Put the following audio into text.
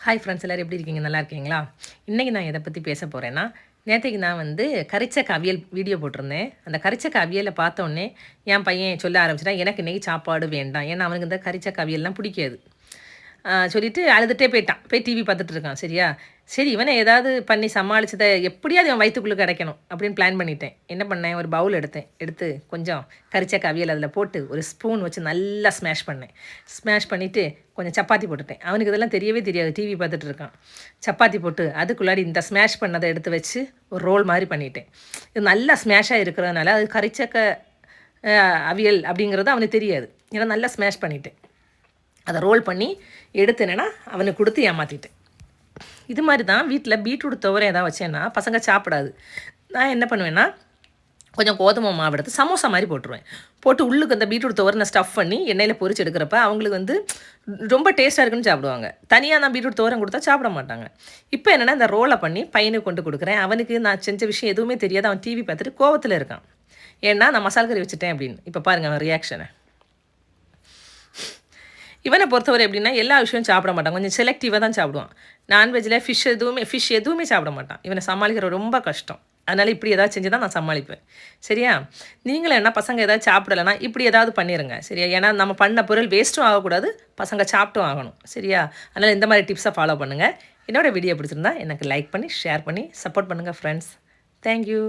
Hi friends, எல்லோரும் எப்படி இருக்கீங்க? நல்லா இருக்கீங்களா? இன்றைக்கி நான் எதை பற்றி பேச போகிறேன்னா, நேற்றைக்கு நான் கரிச்சக்க அவியல் வீடியோ போட்டிருந்தேன். அந்த கரிச்சக்க அவியலை பார்த்தோன்னே என் பையன் சொல்ல ஆரம்பிச்சிட்டான், எனக்கு இன்றைக்கி சாப்பாடு வேண்டாம். ஏன்னா அவனுக்கு இந்த கரிச்சக்க அவியல்லாம் பிடிக்காது. சொல்லிவிட்டு அழுதுகிட்டே போயிட்டான். போய் டிவி பார்த்துட்டு இருக்கான். சரியா? சரி, இவனை ஏதாவது பண்ணி சமாளிச்சதை எப்படியாவது அவன் வயிற்றுக்குள்ளே கிடைக்கணும் அப்படின்னு பிளான் பண்ணிட்டேன். என்ன பண்ணேன், ஒரு பவுல் எடுத்து கொஞ்சம் கரிச்சக்க அவியல் அதில் போட்டு ஒரு ஸ்பூன் வச்சு நல்லா ஸ்மாஷ் பண்ணேன். ஸ்மாஷ் பண்ணிவிட்டு கொஞ்சம் சப்பாத்தி போட்டுட்டேன். அவனுக்கு இதெல்லாம் தெரியவே தெரியாது, டிவி பார்த்துட்டு இருக்கான். சப்பாத்தி போட்டு அதுக்குள்ளாடி இந்த ஸ்மாஷ் பண்ணதை எடுத்து வச்சு ஒரு ரோல் மாதிரி பண்ணிட்டேன். இது நல்லா ஸ்மாஷாக இருக்கிறதுனால அது கரிச்சக்க அவியல் அப்படிங்கிறது அவனுக்கு தெரியாது. ஏன்னா நல்லா ஸ்மாஷ் பண்ணிட்டேன். அதை ரோல் பண்ணி எடுத்து என்னென்னா அவனுக்கு கொடுத்து ஏமாற்றிட்டேன். இது மாதிரி தான் வீட்டில் பீட்ரூட் துவரை ஏதாவது வச்சேன்னா பசங்க சாப்பிடாது. நான் என்ன பண்ணுவேன்னா, கொஞ்சம் கோதுமை மாவு எடுத்து சமோசா மாதிரி போட்டுருவேன். போட்டு உள்ளுக்கு அந்த பீட்ரூட் துவரை நான் ஸ்டஃப் பண்ணி எண்ணெயில் பொரிச்சு எடுக்கிறப்ப அவங்களுக்கு ரொம்ப டேஸ்ட்டாக இருக்குன்னு சாப்பிடுவாங்க. தனியாக நான் பீட்ரூட் துவரம் கொடுத்தா சாப்பிட மாட்டாங்க. இப்போ என்னென்னா இந்த ரோலை பண்ணி பையனுக்கு கொண்டு கொடுக்குறேன். அவனுக்கு நான் செஞ்ச விஷயம் எதுவுமே தெரியாது. அவன் டிவி பார்த்துட்டு கோவத்தில் இருக்கான். ஏன்னா நான் மசாலா கறி வச்சுட்டேன் அப்படின்னு. இப்போ பாருங்கள் அவன் ரியாக்ஷனை. இவனை பொறுத்தவரை எப்படின்னா எல்லா விஷயமும் சாப்பிட மாட்டான். கொஞ்சம் செலக்டிவாக தான் சாப்பிடுவான். நான்வெஜ்ஜில் ஃபிஷ் எதுவுமே சாப்பிட மாட்டான். இவனை சமாளிக்கிற ரொம்ப கஷ்டம். அதனால் இப்படி ஏதாவது செஞ்சு தான் நான் சமாளிப்பேன். சரியா? நீங்களும் என்ன பசங்க ஏதாவது சாப்பிடலைன்னா இப்படி ஏதாவது பண்ணிடுங்க. சரியா? ஏன்னா நம்ம பண்ண பொருள் வேஸ்ட்டும் ஆகக்கூடாது, பசங்க சாப்பிட்டும் ஆகணும். சரியா? அதனால் இந்த மாதிரி டிப்ஸை ஃபாலோ பண்ணுங்கள். என்னோடய வீடியோ பிடிச்சிருந்தா எனக்கு லைக் பண்ணி ஷேர் பண்ணி சப்போர்ட் பண்ணுங்கள் ஃப்ரெண்ட்ஸ். தேங்க்யூ.